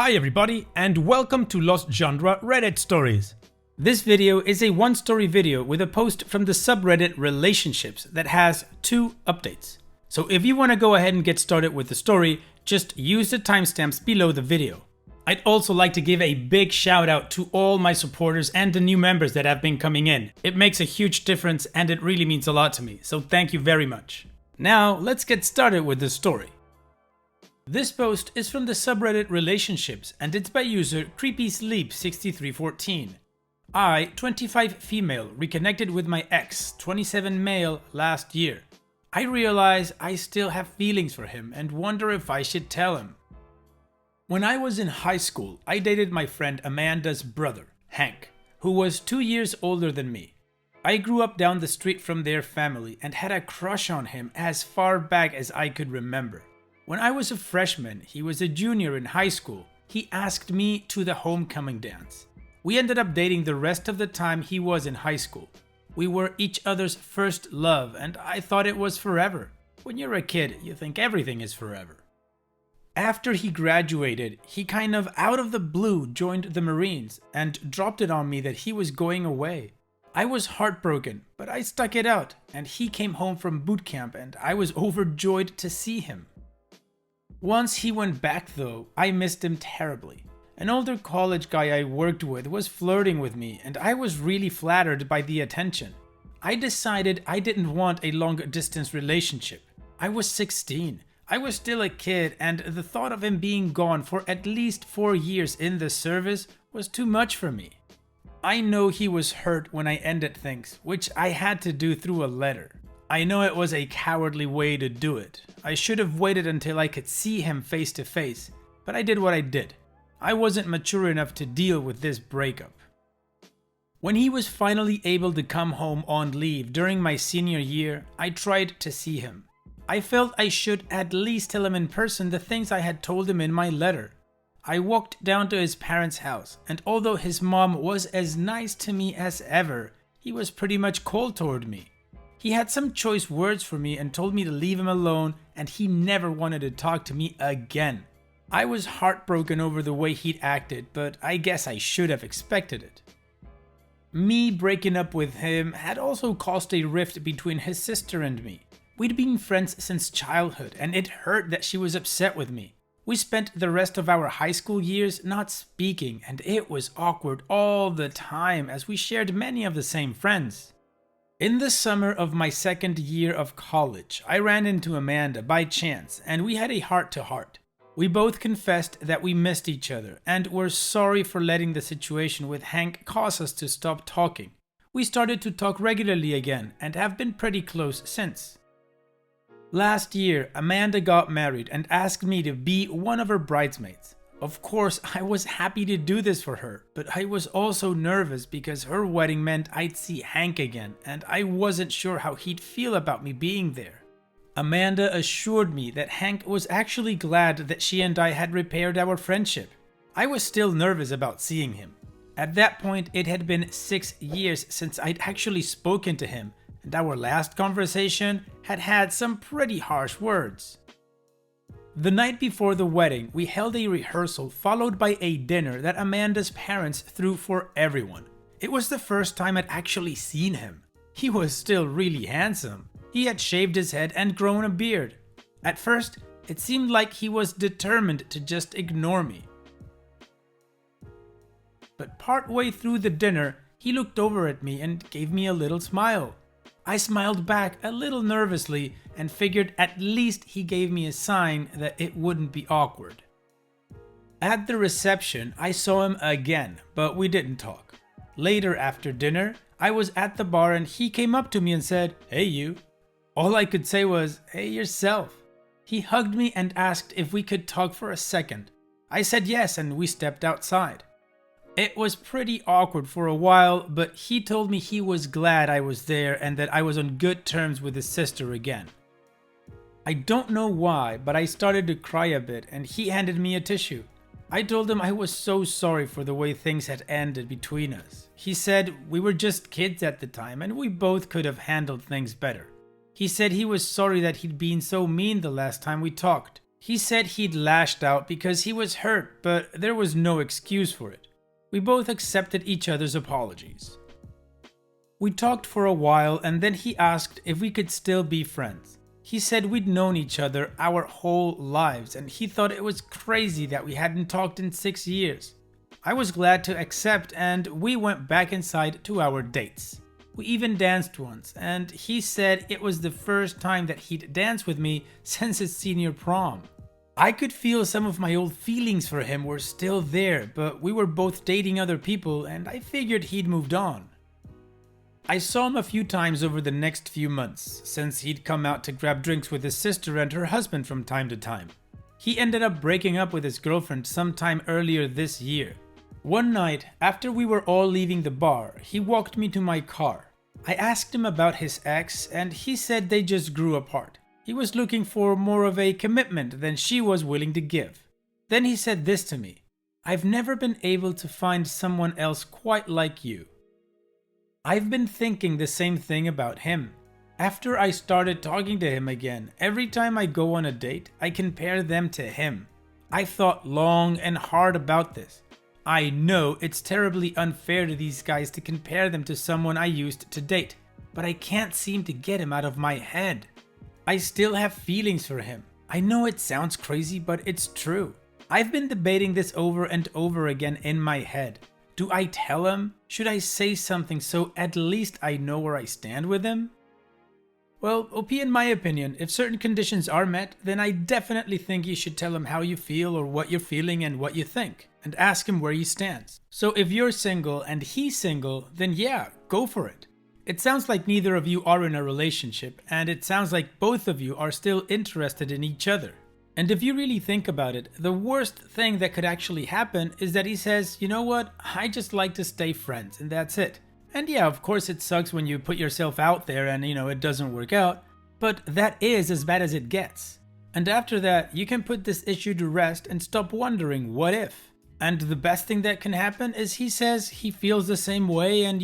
Hi everybody, and welcome to Lost Genre Reddit Stories. This video is a one-story video with a post from the subreddit Relationships that has 2 updates. So if you want to go ahead and get started with the story, just use the timestamps below the video. I'd also like to give a big shout out to all my supporters and the new members that have been coming in. It makes a huge difference and it really means a lot to me, so thank you very much. Now let's get started with the story. This post is from the subreddit Relationships and it's by user CreepySleep6314. I, 25 female, reconnected with my ex, 27 male, last year. I realize I still have feelings for him and wonder if I should tell him. When I was in high school, I dated my friend Amanda's brother, Hank, who was 2 years older than me. I grew up down the street from their family and had a crush on him as far back as I could remember. When I was a freshman, he was a junior in high school, he asked me to the homecoming dance. We ended up dating the rest of the time he was in high school. We were each other's first love and I thought it was forever. When you're a kid, you think everything is forever. After he graduated, he kind of out of the blue joined the Marines and dropped it on me that he was going away. I was heartbroken, but I stuck it out and he came home from boot camp and I was overjoyed to see him. Once he went back though, I missed him terribly. An older college guy I worked with was flirting with me and I was really flattered by the attention. I decided I didn't want a long distance relationship. I was 16. I was still a kid and the thought of him being gone for at least 4 years in the service was too much for me. I know he was hurt when I ended things, which I had to do through a letter. I know it was a cowardly way to do it. I should have waited until I could see him face to face, but I did what I did. I wasn't mature enough to deal with this breakup. When he was finally able to come home on leave during my senior year, I tried to see him. I felt I should at least tell him in person the things I had told him in my letter. I walked down to his parents' house, and although his mom was as nice to me as ever, he was pretty much cold toward me. He had some choice words for me and told me to leave him alone, and he never wanted to talk to me again. I was heartbroken over the way he'd acted, but I guess I should have expected it. Me breaking up with him had also caused a rift between his sister and me. We'd been friends since childhood, and it hurt that she was upset with me. We spent the rest of our high school years not speaking, and it was awkward all the time as we shared many of the same friends. In the summer of my second year of college, I ran into Amanda by chance and we had a heart-to-heart. We both confessed that we missed each other and were sorry for letting the situation with Hank cause us to stop talking. We started to talk regularly again and have been pretty close since. Last year, Amanda got married and asked me to be one of her bridesmaids. Of course, I was happy to do this for her, but I was also nervous because her wedding meant I'd see Hank again, and I wasn't sure how he'd feel about me being there. Amanda assured me that Hank was actually glad that she and I had repaired our friendship. I was still nervous about seeing him. At that point, it had been 6 years since I'd actually spoken to him, and our last conversation had had some pretty harsh words. The night before the wedding, we held a rehearsal followed by a dinner that Amanda's parents threw for everyone. It was the first time I'd actually seen him. He was still really handsome. He had shaved his head and grown a beard. At first, it seemed like he was determined to just ignore me. But partway through the dinner, he looked over at me and gave me a little smile. I smiled back a little nervously and figured at least he gave me a sign that it wouldn't be awkward. At the reception, I saw him again, but we didn't talk. Later after dinner, I was at the bar and he came up to me and said, "Hey you." All I could say was, "Hey yourself." He hugged me and asked if we could talk for a second. I said yes and we stepped outside. It was pretty awkward for a while, but he told me he was glad I was there and that I was on good terms with his sister again. I don't know why, but I started to cry a bit and he handed me a tissue. I told him I was so sorry for the way things had ended between us. He said we were just kids at the time and we both could have handled things better. He said he was sorry that he'd been so mean the last time we talked. He said he'd lashed out because he was hurt, but there was no excuse for it. We both accepted each other's apologies. We talked for a while and then he asked if we could still be friends. He said we'd known each other our whole lives and he thought it was crazy that we hadn't talked in 6 years. I was glad to accept and we went back inside to our dates. We even danced once and he said it was the first time that he'd danced with me since his senior prom. I could feel some of my old feelings for him were still there, but we were both dating other people and I figured he'd moved on. I saw him a few times over the next few months, since he'd come out to grab drinks with his sister and her husband from time to time. He ended up breaking up with his girlfriend sometime earlier this year. One night, after we were all leaving the bar, he walked me to my car. I asked him about his ex and he said they just grew apart. He was looking for more of a commitment than she was willing to give. Then he said this to me: "I've never been able to find someone else quite like you." I've been thinking the same thing about him. After I started talking to him again, every time I go on a date, I compare them to him. I thought long and hard about this. I know it's terribly unfair to these guys to compare them to someone I used to date, but I can't seem to get him out of my head. I still have feelings for him. I know it sounds crazy, but it's true. I've been debating this over and over again in my head. Do I tell him? Should I say something so at least I know where I stand with him? Well, OP, in my opinion, if certain conditions are met, then I definitely think you should tell him how you feel or what you're feeling and what you think, and ask him where he stands. So if you're single and he's single, then yeah, go for it. It sounds like neither of you are in a relationship, and it sounds like both of you are still interested in each other. And if you really think about it, the worst thing that could actually happen is that he says, "You know what, I just like to stay friends," and that's it. And yeah, of course it sucks when you put yourself out there and it doesn't work out, but that is as bad as it gets. And after that, you can put this issue to rest and stop wondering what if. And the best thing that can happen is he says he feels the same way and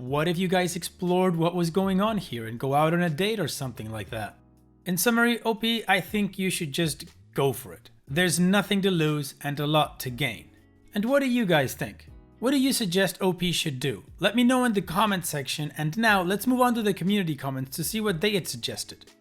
what if you guys explored what was going on here and go out on a date or something like that. In summary, OP, I think you should just go for it. There's nothing to lose and a lot to gain. And what do you guys think? What do you suggest OP should do? Let me know in the comment section, and now let's move on to the community comments to see what they had suggested.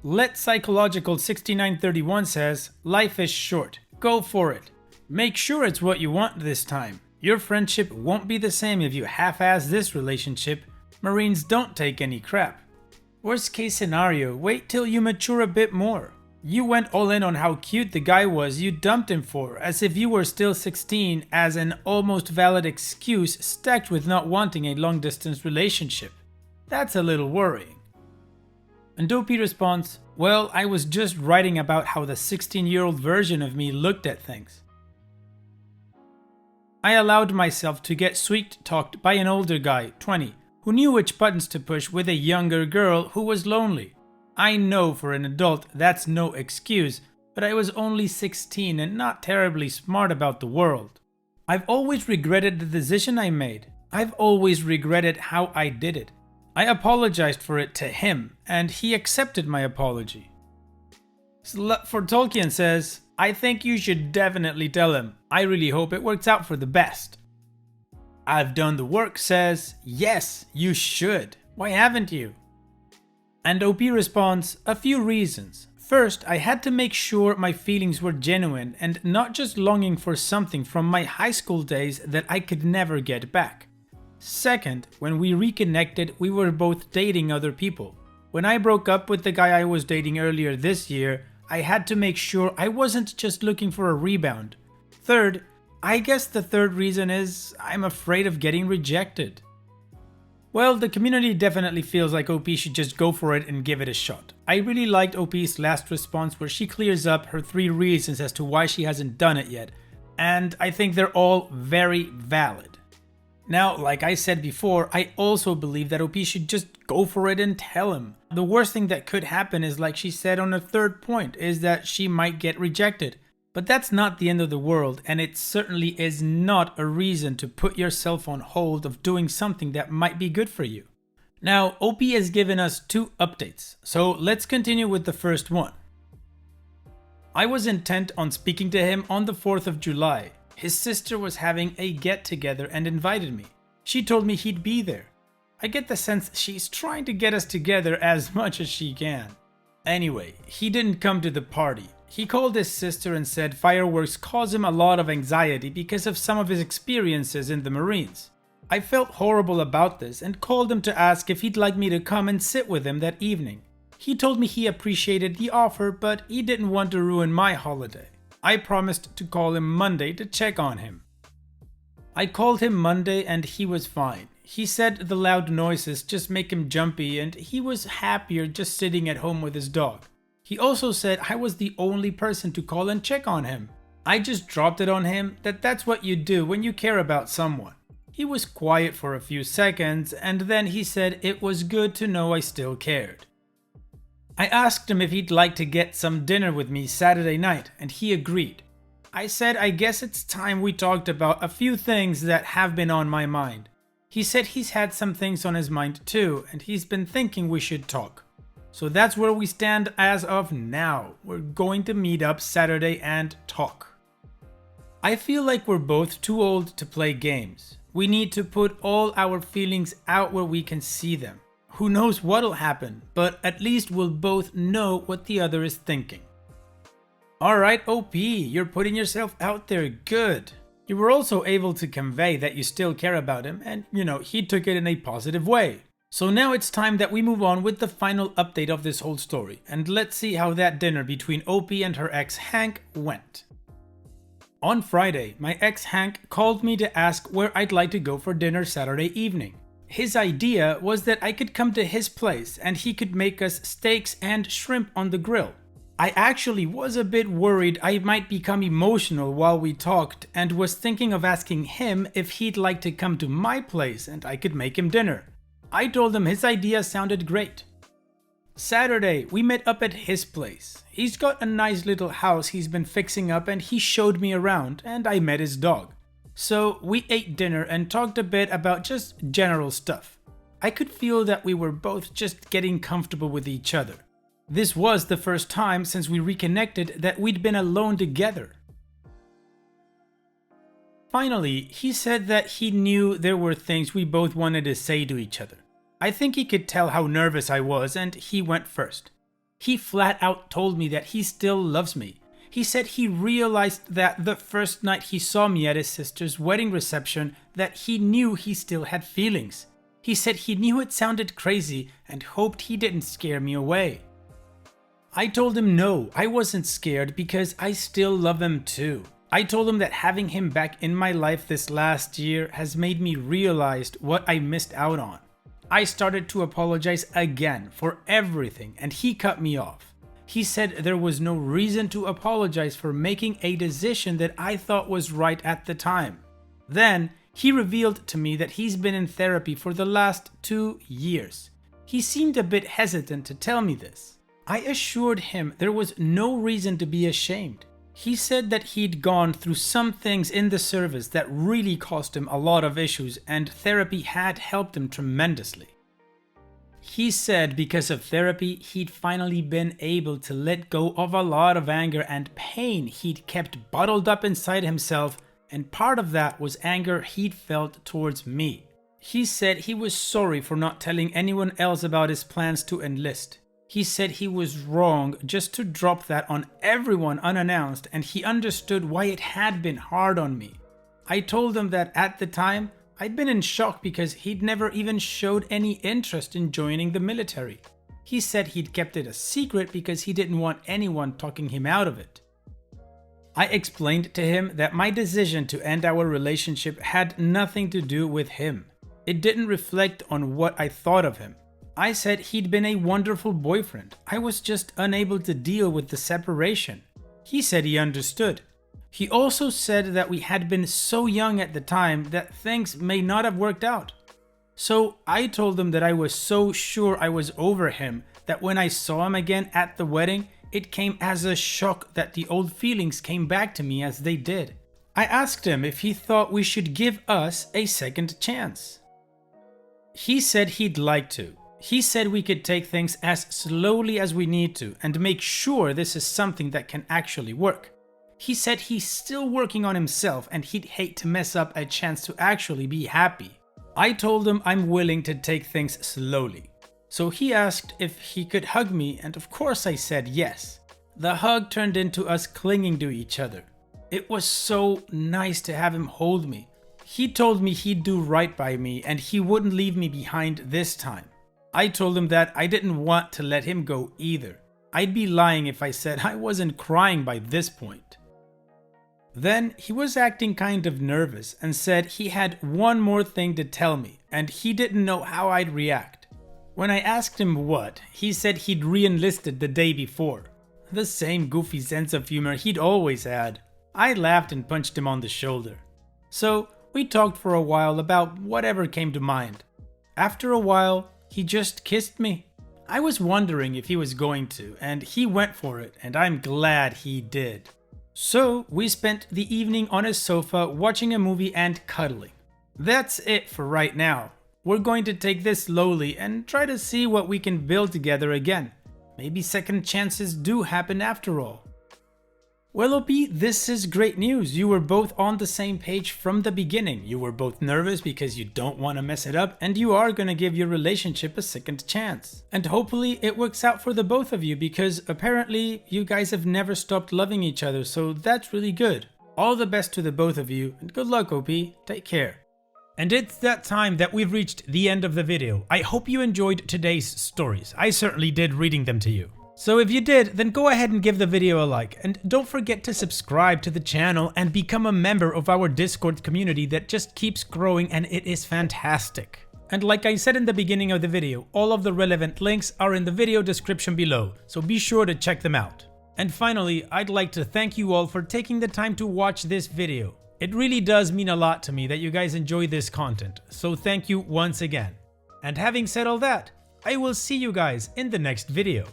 Let Psychological 6931 says, "Life is short. Go for it. Make sure it's what you want this time. Your friendship won't be the same if you half-ass this relationship. Marines don't take any crap. Worst case scenario, wait till you mature a bit more. You went all in on how cute the guy was you dumped him for, as if you were still 16, as an almost valid excuse stacked with not wanting a long-distance relationship. That's a little worrying." And Dopey responds, "Well, I was just writing about how the 16-year-old version of me looked at things. I allowed myself to get sweet-talked by an older guy, 20, who knew which buttons to push with a younger girl who was lonely. I know for an adult that's no excuse, but I was only 16 and not terribly smart about the world. I've always regretted the decision I made. I've always regretted how I did it. I apologized for it to him, and he accepted my apology." Slut for Tolkien says, "I think you should definitely tell him. I really hope it works out for the best." I've Done the Work says, "Yes, you should. Why haven't you?" And OP responds, "A few reasons. First, I had to make sure my feelings were genuine and not just longing for something from my high school days that I could never get back. Second, when we reconnected, we were both dating other people. When I broke up with the guy I was dating earlier this year, I had to make sure I wasn't just looking for a rebound. Third, I guess the third reason is I'm afraid of getting rejected." Well, the community definitely feels like OP should just go for it and give it a shot. I really liked OP's last response where she clears up her 3 reasons as to why she hasn't done it yet, and I think they're all very valid. Now, like I said before, I also believe that OP should just go for it and tell him. The worst thing that could happen is, like she said on her third point, is that she might get rejected. But that's not the end of the world, and it certainly is not a reason to put yourself on hold of doing something that might be good for you. Now, OP has given us 2 updates, so let's continue with the first one. I was intent on speaking to him on the 4th of July. His sister was having a get-together and invited me. She told me he'd be there. I get the sense she's trying to get us together as much as she can. Anyway, he didn't come to the party. He called his sister and said fireworks cause him a lot of anxiety because of some of his experiences in the Marines. I felt horrible about this and called him to ask if he'd like me to come and sit with him that evening. He told me he appreciated the offer, but he didn't want to ruin my holiday. I promised to call him Monday to check on him. I called him Monday and he was fine. He said the loud noises just make him jumpy and he was happier just sitting at home with his dog. He also said I was the only person to call and check on him. I just dropped it on him that that's what you do when you care about someone. He was quiet for a few seconds and then he said it was good to know I still cared. I asked him if he'd like to get some dinner with me Saturday night and he agreed. I said I guess it's time we talked about a few things that have been on my mind. He said he's had some things on his mind too and he's been thinking we should talk. So that's where we stand as of now. We're going to meet up Saturday and talk. I feel like we're both too old to play games. We need to put all our feelings out where we can see them. Who knows what'll happen, but at least we'll both know what the other is thinking. Alright OP, you're putting yourself out there, good. You were also able to convey that you still care about him and, he took it in a positive way. So now it's time that we move on with the final update of this whole story, and let's see how that dinner between OP and her ex Hank went. On Friday, my ex Hank called me to ask where I'd like to go for dinner Saturday evening. His idea was that I could come to his place and he could make us steaks and shrimp on the grill. I actually was a bit worried I might become emotional while we talked and was thinking of asking him if he'd like to come to my place and I could make him dinner. I told him his idea sounded great. Saturday, we met up at his place. He's got a nice little house he's been fixing up and he showed me around and I met his dog. So we ate dinner and talked a bit about just general stuff. I could feel that we were both just getting comfortable with each other. This was the first time since we reconnected that we'd been alone together. Finally, he said that he knew there were things we both wanted to say to each other. I think he could tell how nervous I was and he went first. He flat out told me that he still loves me. He said he realized that the first night he saw me at his sister's wedding reception that he knew he still had feelings. He said he knew it sounded crazy and hoped he didn't scare me away. I told him no, I wasn't scared because I still love him too. I told him that having him back in my life this last year has made me realize what I missed out on. I started to apologize again for everything and he cut me off. He said there was no reason to apologize for making a decision that I thought was right at the time. Then he revealed to me that he's been in therapy for the last 2 years. He seemed a bit hesitant to tell me this. I assured him there was no reason to be ashamed. He said that he'd gone through some things in the service that really caused him a lot of issues and therapy had helped him tremendously. He said because of therapy he'd finally been able to let go of a lot of anger and pain he'd kept bottled up inside himself, and part of that was anger he'd felt towards me. He said he was sorry for not telling anyone else about his plans to enlist. He said he was wrong just to drop that on everyone unannounced and he understood why it had been hard on me. I told him that at the time, I'd been in shock because he'd never even showed any interest in joining the military. He said he'd kept it a secret because he didn't want anyone talking him out of it. I explained to him that my decision to end our relationship had nothing to do with him. It didn't reflect on what I thought of him. I said he'd been a wonderful boyfriend. I was just unable to deal with the separation. He said he understood. He also said that we had been so young at the time that things may not have worked out. So I told him that I was so sure I was over him that when I saw him again at the wedding, it came as a shock that the old feelings came back to me as they did. I asked him if he thought we should give us a second chance. He said he'd like to. He said we could take things as slowly as we need to and make sure this is something that can actually work. He said he's still working on himself and he'd hate to mess up a chance to actually be happy. I told him I'm willing to take things slowly. So he asked if he could hug me, and of course I said yes. The hug turned into us clinging to each other. It was so nice to have him hold me. He told me he'd do right by me and he wouldn't leave me behind this time. I told him that I didn't want to let him go either. I'd be lying if I said I wasn't crying by this point. Then he was acting kind of nervous and said he had one more thing to tell me and he didn't know how I'd react. When I asked him what, he said he'd re-enlisted the day before. The same goofy sense of humor he'd always had. I laughed and punched him on the shoulder. So we talked for a while about whatever came to mind. After a while, he just kissed me. I was wondering if he was going to, and he went for it, and I'm glad he did. So we spent the evening on a sofa watching a movie and cuddling. That's it for right now. We're going to take this slowly and try to see what we can build together again. Maybe second chances do happen after all. Well, OP, this is great news. You were both on the same page from the beginning. You were both nervous because you don't want to mess it up, and you are going to give your relationship a second chance. And hopefully it works out for the both of you, because apparently you guys have never stopped loving each other, so that's really good. All the best to the both of you, and good luck, OP. Take care. And it's that time that we've reached the end of the video. I hope you enjoyed today's stories. I certainly did reading them to you. So if you did, then go ahead and give the video a like, and don't forget to subscribe to the channel and become a member of our Discord community that just keeps growing, and it is fantastic. And like I said in the beginning of the video, all of the relevant links are in the video description below, so be sure to check them out. And finally, I'd like to thank you all for taking the time to watch this video. It really does mean a lot to me that you guys enjoy this content, so thank you once again. And having said all that, I will see you guys in the next video.